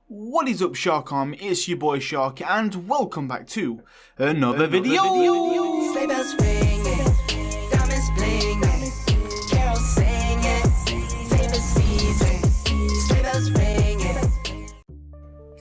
What is up, Shark Army? It's your boy Shark, and welcome back to another video. Sleigh bells ringing, diamonds blinging, carols singing, favorite season. Sleigh bells ringing.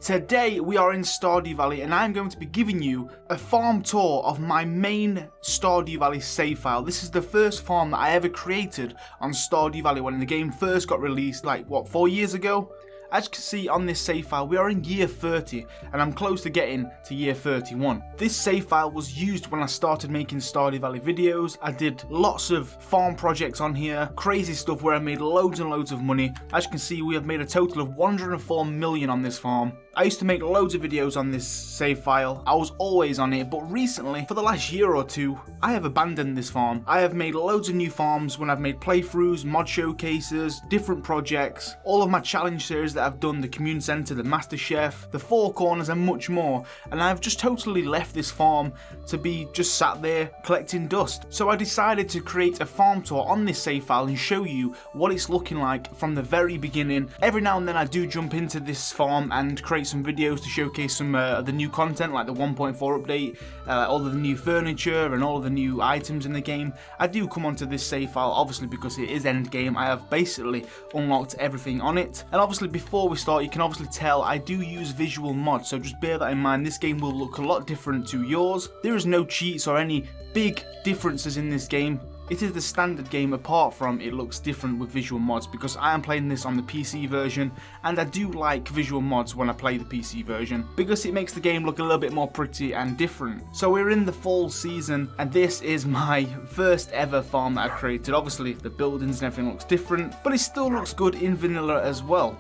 Today we are in Stardew Valley, and I'm going to be giving you a farm tour of my main Stardew Valley save file. This is the first farm that I ever created on Stardew Valley when the game first got released, like what, 4 years ago? As you can see on this save file, we are in year 30, and I'm close to getting to year 31. This save file was used when I started making Stardew Valley videos. I did lots of farm projects on here, crazy stuff where I made loads and loads of money. As you can see, we have made a total of 104 million on this farm. I used to make loads of videos on this save file. I was always on it, but recently, for the last year or two, I have abandoned this farm. I have made loads of new farms when I've made playthroughs, mod showcases, different projects, all of my challenge series that I've done, the Commune Centre, the Master Chef, the Four Corners, and much more. And I've just totally left this farm to be just sat there collecting dust. So I decided to create a farm tour on this save file and show you what it's looking like from the very beginning. Every now and then I do jump into this farm and create some videos to showcase some of the new content, like the 1.4 update, all of the new furniture and all of the new items in the game. I do come onto this save file obviously because it is end game. I have basically unlocked everything on it, and obviously before we start, you can obviously tell I do use visual mods, so just bear that in mind. This game will look a lot different to yours. There is no cheats or any big differences in this game. It is the standard game, apart from it looks different with visual mods, because I am playing this on the PC version, and I do like visual mods when I play the PC version because it makes the game look a little bit more pretty and different. So we're in the fall season, and this is my first ever farm that I created. Obviously the buildings and everything looks different, but it still looks good in vanilla as well.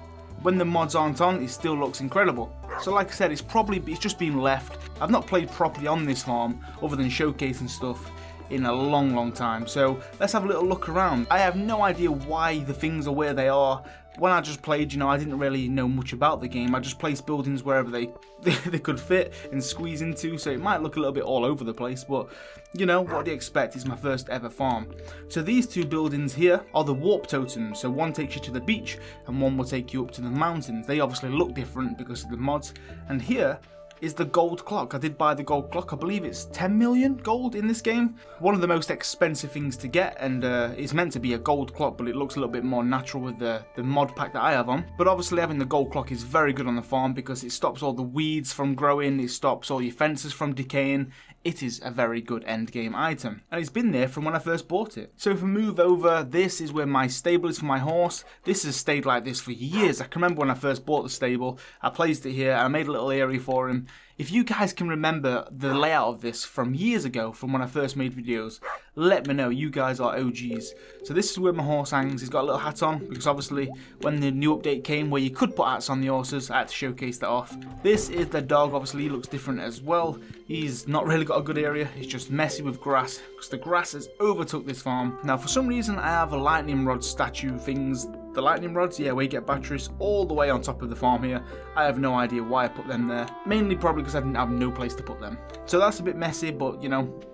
When the mods aren't on, it still looks incredible. So like I said, it's just been left. I've not played properly on this farm other than showcasing stuff in a long time. So let's have a little look around. I have no idea why the things are where they are. When I just played, I didn't really know much about the game. I just placed buildings wherever they could fit and squeeze into, so it might look a little bit all over the place, but what do you expect? It's my first ever farm. So these two buildings here are the warp totems. So one takes you to the beach and one will take you up to the mountains. They obviously look different because of the mods. And here is the gold clock. I did buy the gold clock. I believe it's 10 million gold in this game. One of the most expensive things to get, and it's meant to be a gold clock, but it looks a little bit more natural with the mod pack that I have on. But obviously having the gold clock is very good on the farm because it stops all the weeds from growing, it stops all your fences from decaying. It is a very good end game item, and it's been there from when I first bought it. So if we move over, this is where my stable is for my horse. This has stayed like this for years. I can remember when I first bought the stable, I placed it here and I made a little area for him. If you guys can remember the layout of this from years ago, from when I first made videos, let me know. You guys are OGs. So this is where my horse hangs. He's got a little hat on because obviously when the new update came where you could put hats on the horses, I had to showcase that off. This is the dog. Obviously he looks different as well. He's not really got a good area. It's just messy with grass because the grass has overtook this farm. Now for some reason I have a lightning rod statue things. The lightning rods, yeah, where you get batteries all the way on top of the farm here. I have no idea why I put them there. Mainly probably because I didn't have no place to put them. So that's a bit messy, but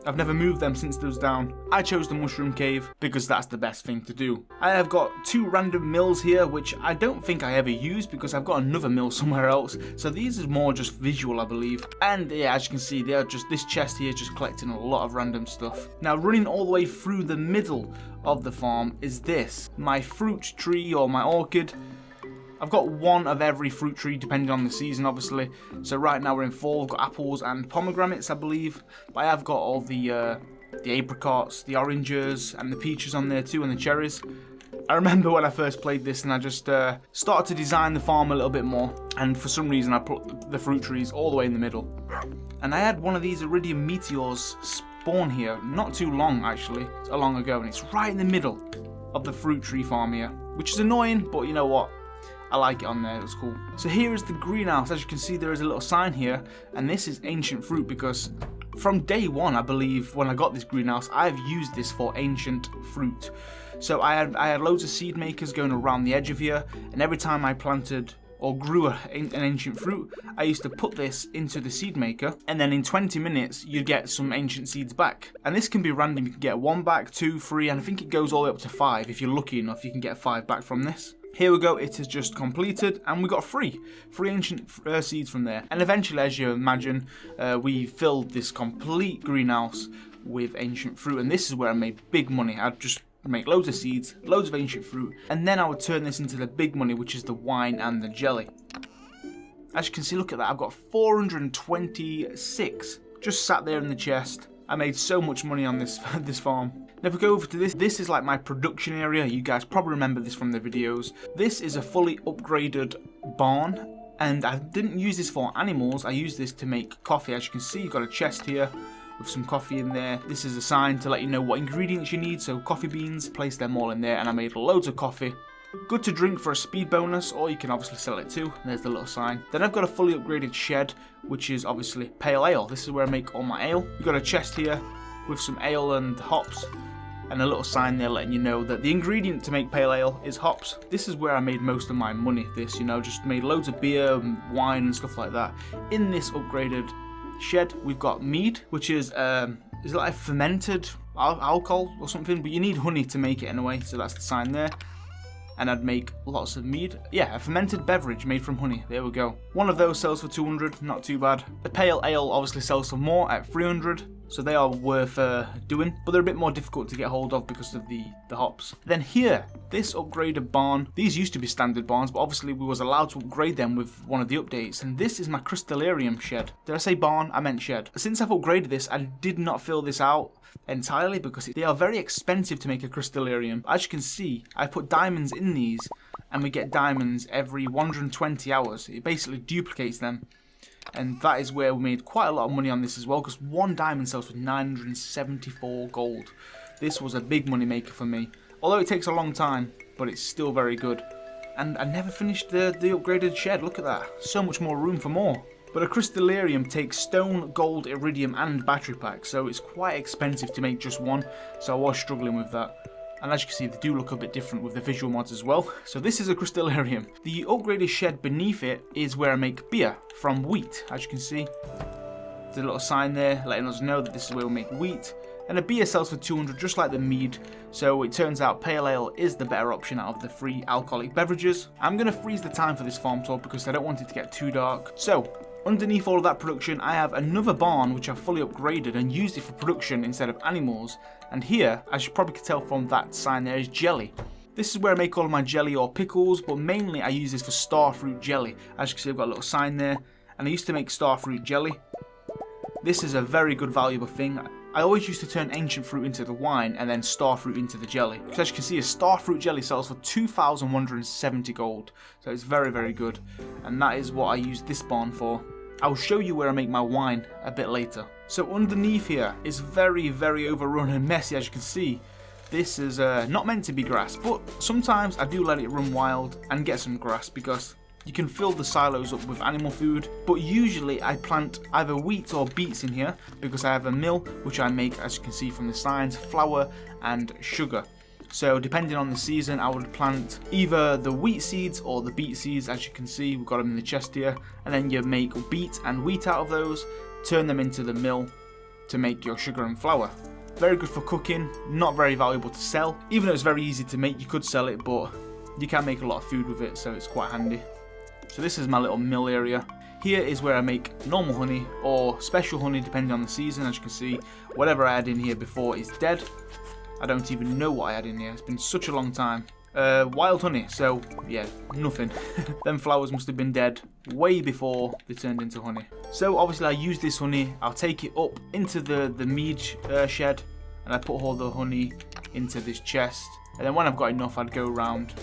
I've never moved them since those down. I chose the mushroom cave because that's the best thing to do. I have got two random mills here, which I don't think I ever use because I've got another mill somewhere else. So these is more just visual, I believe. And yeah, as you can see, they're just, this chest here is just collecting a lot of random stuff. Now running all the way through the middle of the farm is this, my fruit tree or my orchid. I've got one of every fruit tree depending on the season obviously. So right now we're in fall, we've got apples and pomegranates I believe. But I have got all the apricots, the oranges and the peaches on there too, and the cherries. I remember when I first played this and I just started to design the farm a little bit more, and for some reason I put the fruit trees all the way in the middle. And I had one of these iridium meteors spawn here not too long ago, and it's right in the middle of the fruit tree farm here, which is annoying, but you know what, I like it on there, it's cool. So here is the greenhouse. As you can see, there is a little sign here, and this is ancient fruit because from day one, I believe, when I got this greenhouse, I've used this for ancient fruit. So I had loads of seed makers going around the edge of here, and every time I planted or grew an ancient fruit, I used to put this into the seed maker, and then in 20 minutes you'd get some ancient seeds back. And this can be random. You can get 1 back, 2, 3, and I think it goes all the way up to 5. If you're lucky enough, you can get 5 back from this. Here we go, it is just completed, and we got free ancient seeds from there. And eventually, as you imagine, we filled this complete greenhouse with ancient fruit, and this is where I made big money. I'd just make loads of seeds, loads of ancient fruit, and then I would turn this into the big money, which is the wine and the jelly. As you can see, look at that, I've got 426 just sat there in the chest. I made so much money on this this farm. Now if we go over to this is like my production area. You guys probably remember this from the videos. This is a fully upgraded barn, and I didn't use this for animals. I used this to make coffee. As you can see, you've got a chest here with some coffee in there. This is a sign to let you know what ingredients you need, so coffee beans, place them all in there, and I made loads of coffee. Good to drink for a speed bonus, or you can obviously sell it too. There's the little sign. Then I've got a fully upgraded shed, which is obviously pale ale. This is where I make all my ale. You've got a chest here with some ale and hops, and a little sign there letting you know that the ingredient to make pale ale is hops. This is where I made most of my money. This, you know, just made loads of beer and wine and stuff like that. In this upgraded shed, we've got mead, which is it like a fermented alcohol or something, but you need honey to make it anyway, so that's the sign there. And I'd make lots of mead. Yeah, a fermented beverage made from honey. There we go. One of those sells for 200, not too bad. The pale ale obviously sells for more at 300, so they are worth doing, but they're a bit more difficult to get hold of because of the hops. Then here, this upgraded barn. These used to be standard barns, but obviously we was allowed to upgrade them with one of the updates, and this is my crystallarium shed. Did I say barn? I meant shed. Since I've upgraded this, I did not fill this out entirely because they are very expensive to make a crystallarium. As you can see, I put diamonds in these, and we get diamonds every 120 hours. It basically duplicates them, and that is where we made quite a lot of money on this as well, because one diamond sells for 974 gold. This was a big money maker for me, although it takes a long time, but it's still very good. And I never finished the upgraded shed. Look at that, so much more room for more. But a crystallarium takes stone, gold, iridium and battery packs, so it's quite expensive to make just one, so I was struggling with that. And as you can see, they do look a bit different with the visual mods as well. So this is a crystallarium. The upgraded shed beneath it is where I make beer from wheat. As you can see, there's a little sign there letting us know that this is where we make wheat. And a beer sells for 200, just like the mead. So it turns out pale ale is the better option out of the free alcoholic beverages. I'm going to freeze the time for this farm tour because I don't want it to get too dark. So underneath all of that production, I have another barn which I've fully upgraded and used it for production instead of animals. And here, as you probably can tell from that sign there, is jelly. This is where I make all of my jelly or pickles, but mainly I use this for starfruit jelly. As you can see, I've got a little sign there, and I used to make starfruit jelly. This is a very good valuable thing. I always used to turn ancient fruit into the wine and then starfruit into the jelly. Because as you can see, a starfruit jelly sells for 2,170 gold. So it's very, very good. And that is what I use this barn for. I'll show you where I make my wine a bit later. So underneath here is very, very overrun and messy, as you can see. This is not meant to be grass, but sometimes I do let it run wild and get some grass because you can fill the silos up with animal food. But usually I plant either wheat or beets in here because I have a mill which I make, as you can see from the signs, flour and sugar. So depending on the season, I would plant either the wheat seeds or the beet seeds. As you can see, we've got them in the chest here, and then you make beet and wheat out of those, turn them into the mill to make your sugar and flour. Very good for cooking, not very valuable to sell. Even though it's very easy to make, you could sell it, but you can make a lot of food with it, so it's quite handy. So this is my little mill area. Here is where I make normal honey or special honey depending on the season. As you can see, whatever I had in here before is dead. I don't even know what I had in here. It's been such a long time. Wild honey, so yeah, nothing. Them flowers must have been dead way before they turned into honey. So obviously I use this honey, I'll take it up into the mead shed, and I put all the honey into this chest. And then when I've got enough, I'd go around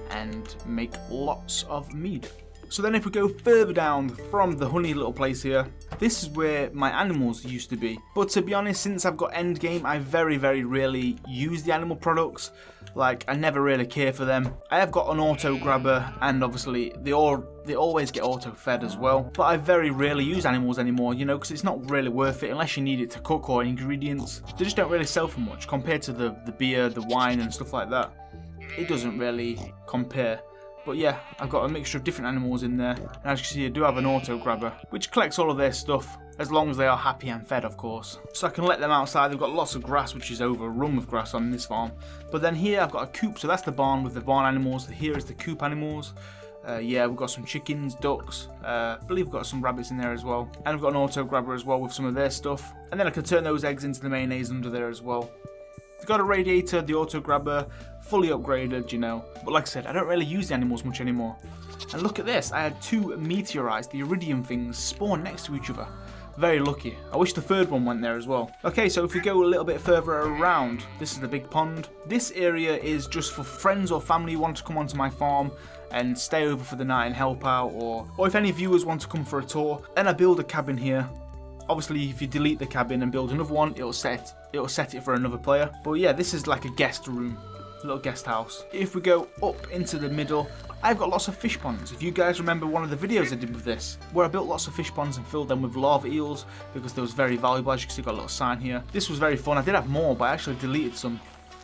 and make lots of mead. So then if we go further down from the honey little place here, this is where my animals used to be. But to be honest, since I've got endgame, I very, very rarely use the animal products. Like, I never really care for them. I have got an auto grabber, and obviously they always get auto fed as well. But I very rarely use animals anymore, you know, because it's not really worth it unless you need it to cook or ingredients. They just don't really sell for much compared to the beer, the wine and stuff like that. It doesn't really compare. But yeah, I've got a mixture of different animals in there, and as you can see, I do have an auto grabber, which collects all of their stuff as long as they are happy and fed, of course. So I can let them outside. They've got lots of grass, which is overrun with grass on this farm. But then here I've got a coop, so that's the barn with the barn animals. Here is the coop animals. Yeah, we've got some chickens, ducks, I believe we've got some rabbits in there as well. And we've got an auto grabber as well with some of their stuff. And then I can turn those eggs into the mayonnaise under there as well. We've got a radiator, the auto grabber, fully upgraded, you know. But like I said, I don't really use the animals much anymore. And look at this, I had 2 meteorites, the iridium things, spawn next to each other. Very lucky. I wish the third one went there as well. Okay, so if we go a little bit further around, this is the big pond. This area is just for friends or family who want to come onto my farm and stay over for the night and help out, or if any viewers want to come for a tour. Then I build a cabin here. Obviously, if you delete the cabin and build another one, it'll set it for another player. But yeah, this is like a guest room, a little guest house. If we go up into the middle, I've got lots of fish ponds. If you guys remember one of the videos I did with this, where I built lots of fish ponds and filled them with lava eels because they was very valuable. As you can see, got a little sign here. This was very fun. I did have more, but I actually deleted some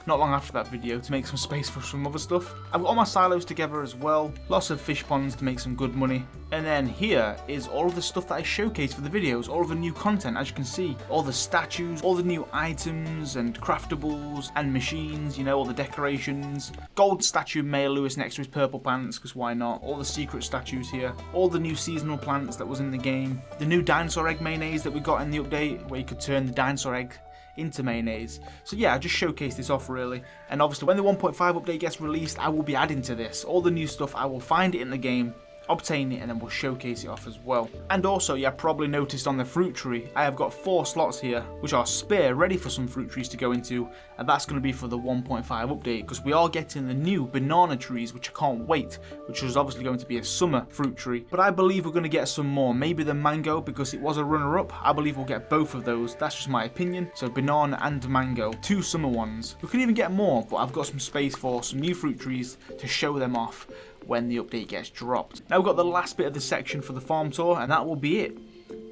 not long after that video to make some space for some other stuff. I've got all my silos together as well. Lots of fish ponds to make some good money. And then here is all of the stuff that I showcased for the videos, all of the new content. As you can see, all the statues, all the new items and craftables and machines, you know, all the decorations. Gold statue Mayor Lewis next to his purple plants, because why not? All the secret statues here. All the new seasonal plants that was in the game. The new dinosaur egg mayonnaise that we got in the update, where you could turn the dinosaur egg into mayonnaise. So yeah, I just showcased this off really. And obviously when the 1.5 update gets released, I will be adding to this. All the new stuff, I will find it in the game, obtain it, and then we'll showcase it off as well. And also, you probably noticed on the fruit tree, I have got 4 slots here, which are spare, ready for some fruit trees to go into, and that's going to be for the 1.5 update, because we are getting the new banana trees, which I can't wait, which is obviously going to be a summer fruit tree. But I believe we're going to get some more, maybe the mango, because it was a runner-up. I believe we'll get both of those, that's just my opinion. So banana and mango, 2 summer ones. We could even get more, but I've got some space for some new fruit trees to show them off when the update gets dropped. Now we've got the last bit of the section for the farm tour, and that will be it.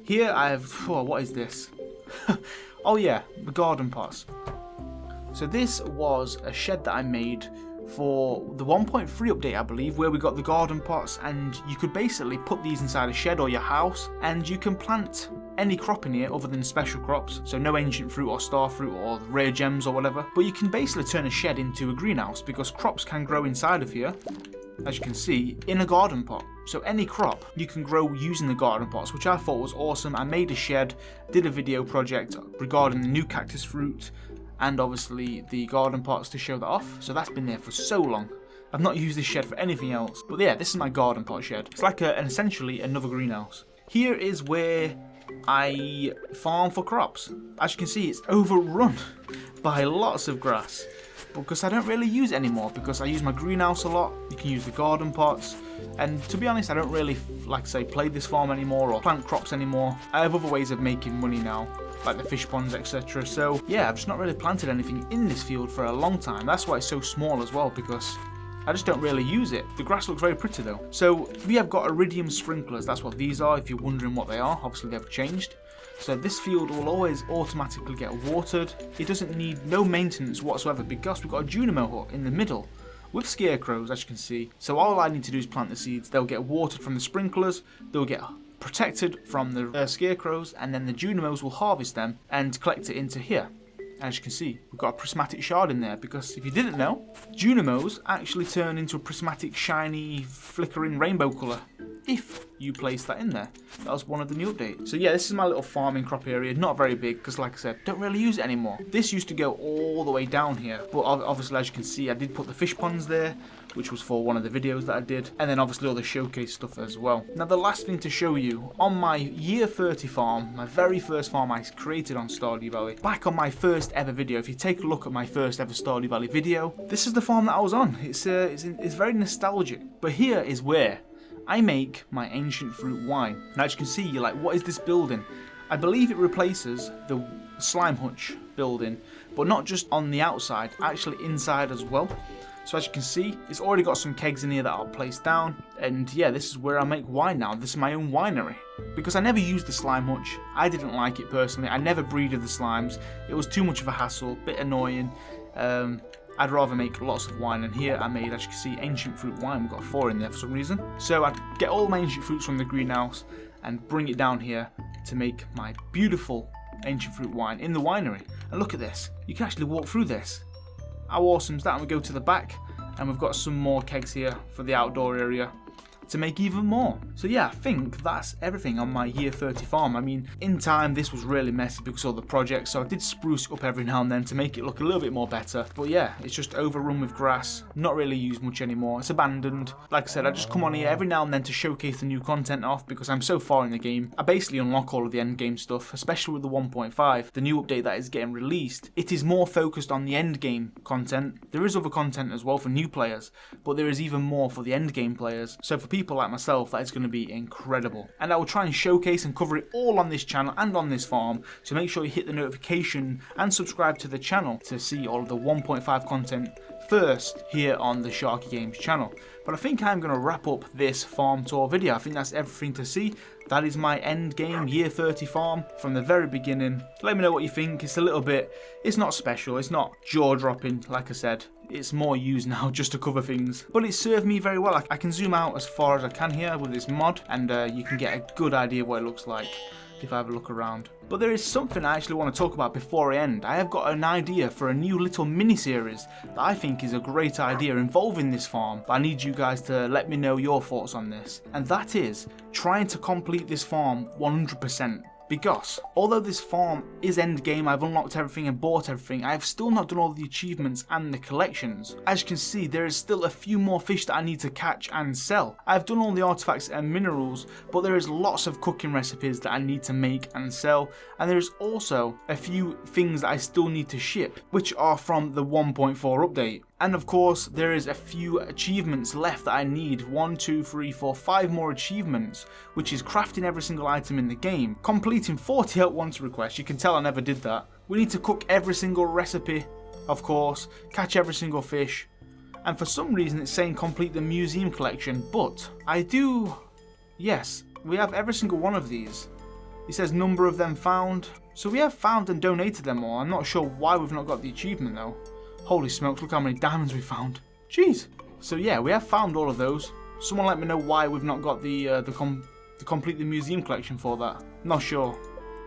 Here I have, what is this? Oh yeah, the garden pots. So this was a shed that I made for the 1.3 update, I believe, where we got the garden pots, and you could basically put these inside a shed or your house, and you can plant any crop in here other than special crops, so no ancient fruit or star fruit or rare gems or whatever. But you can basically turn a shed into a greenhouse, because crops can grow inside of here, as you can see, in a garden pot. So any crop you can grow using the garden pots, which I thought was awesome. I made a shed, did a video project regarding the new cactus fruit, and obviously the garden pots to show that off. So that's been there for so long. I've not used this shed for anything else. But yeah, this is my garden pot shed. It's like essentially another greenhouse. Here is where I farm for crops. As you can see, it's overrun by lots of grass, because I don't really use it anymore, because I use my greenhouse a lot. You can use the garden pots, and to be honest, I don't really, like I say, play this farm anymore or plant crops anymore. I have other ways of making money now, like the fish ponds, etc. So yeah, I've just not really planted anything in this field for a long time. That's why it's so small as well, because I just don't really use it. The grass looks very pretty though. So we have got iridium sprinklers. That's what these are, if you're wondering what they are. Obviously they've changed. So this field will always automatically get watered. It doesn't need no maintenance whatsoever, because we've got a Junimo hut in the middle with scarecrows, as you can see. So all I need to do is plant the seeds. They'll get watered from the sprinklers. They'll get protected from the scarecrows, and then the Junimos will harvest them and collect it into here. As you can see, we've got a prismatic shard in there, because if you didn't know, Junimos actually turn into a prismatic, shiny, flickering rainbow colour if you place that in there. That was one of the new updates. So yeah, this is my little farming crop area. Not very big, because like I said, don't really use it anymore. This used to go all the way down here, but obviously, as you can see, I did put the fish ponds there, which was for one of the videos that I did, and then obviously all the showcase stuff as well. Now the last thing to show you, on my year 30 farm, my very first farm I created on Stardew Valley, back on my first ever video, if you take a look at my first ever Stardew Valley video, this is the farm that I was on. It's very nostalgic, but here is where I make my ancient fruit wine. Now as you can see, you're like, what is this building? I believe it replaces the slime hutch building, but not just on the outside, actually inside as well. So as you can see, it's already got some kegs in here that I'll place down. And yeah, this is where I make wine now. This is my own winery. Because I never used the slime hutch. I didn't like it personally. I never breeded the slimes. It was too much of a hassle, bit annoying. I'd rather make lots of wine, and here I made, as you can see, ancient fruit wine. We've got 4 in there for some reason. So I'd get all my ancient fruits from the greenhouse and bring it down here to make my beautiful ancient fruit wine in the winery. And look at this, you can actually walk through this. How awesome is that? And we go to the back and we've got some more kegs here for the outdoor area to make even more. So yeah, I think that's everything on my year 30 farm. I mean, in time this was really messy because of the project, so I did spruce it up every now and then to make it look a little bit more better. But yeah, it's just overrun with grass, not really used much anymore, it's abandoned. Like I said, I just come on here every now and then to showcase the new content off because I'm so far in the game. I basically unlock all of the end game stuff, especially with the 1.5, the new update that is getting released. It is more focused on the end game content. There is other content as well for new players, but there is even more for the end game players. So for people like myself, that is going to be incredible. And I will try and showcase and cover it all on this channel and on this farm, so make sure you hit the notification and subscribe to the channel to see all of the 1.5 content first here on the SharkyGames channel. But I think I'm going to wrap up this farm tour video. I think that's everything to see. That is my end game year 30 farm from the very beginning. Let me know what you think. It's a little bit, it's not special, it's not jaw-dropping like I said. It's more used now just to cover things, but it served me very well. I can zoom out as far as I can here with this mod, and you can get a good idea of what it looks like if I have a look around. But there is something I actually want to talk about before I end. I have got an idea for a new little mini-series that I think is a great idea involving this farm, but I need you guys to let me know your thoughts on this. And that is trying to complete this farm 100%. Because although this farm is end game, I've unlocked everything and bought everything, I have still not done all the achievements and the collections. As you can see, there is still a few more fish that I need to catch and sell. I've done all the artifacts and minerals, but there is lots of cooking recipes that I need to make and sell, and there is also a few things that I still need to ship, which are from the 1.4 update. And of course, there is a few achievements left that I need. 1, 2, 3, 4, 5 more achievements, which is crafting every single item in the game, completing 40 at once requests. You can tell I never did that. We need to cook every single recipe, of course, catch every single fish. And for some reason it's saying complete the museum collection, but I do, yes, we have every single one of these. It says number of them found. So we have found and donated them all. I'm not sure why we've not got the achievement though. Holy smokes, look how many diamonds we found. Jeez. So yeah, we have found all of those. Someone let me know why we've not got the complete the museum collection for that. Not sure.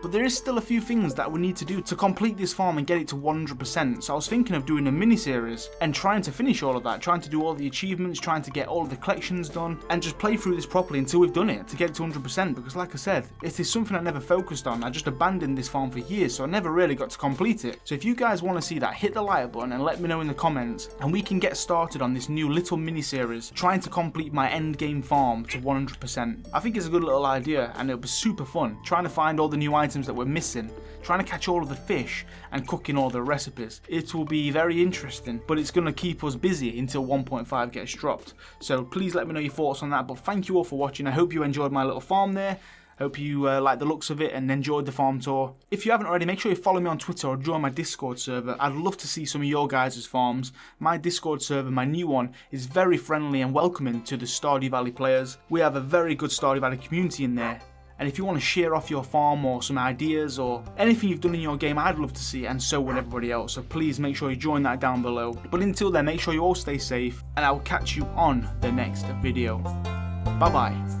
But there is still a few things that we need to do to complete this farm and get it to 100%. So I was thinking of doing a mini-series and trying to finish all of that, trying to do all the achievements, trying to get all of the collections done, and just play through this properly until we've done it, to get it to 100%. Because like I said, it is something I never focused on. I just abandoned this farm for years, so I never really got to complete it. So if you guys want to see that, hit the like button and let me know in the comments, and we can get started on this new little mini-series, trying to complete my end game farm to 100%. I think it's a good little idea, and it'll be super fun, trying to find all the new items that we're missing, trying to catch all of the fish and cooking all the recipes. It will be very interesting, but it's going to keep us busy until 1.5 gets dropped. So please let me know your thoughts on that. But thank you all for watching. I hope you enjoyed my little farm there. Hope you like the looks of it and enjoyed the farm tour. If you haven't already, make sure you follow me on Twitter or join my Discord server. I'd love to see some of your guys' farms. My Discord server, my new one, is very friendly and welcoming to the Stardew Valley players. We have a very good Stardew Valley community in there. And if you want to share off your farm or some ideas or anything you've done in your game, I'd love to see it, and so would everybody else. So please make sure you join that down below. But until then, make sure you all stay safe, and I will catch you on the next video. Bye bye.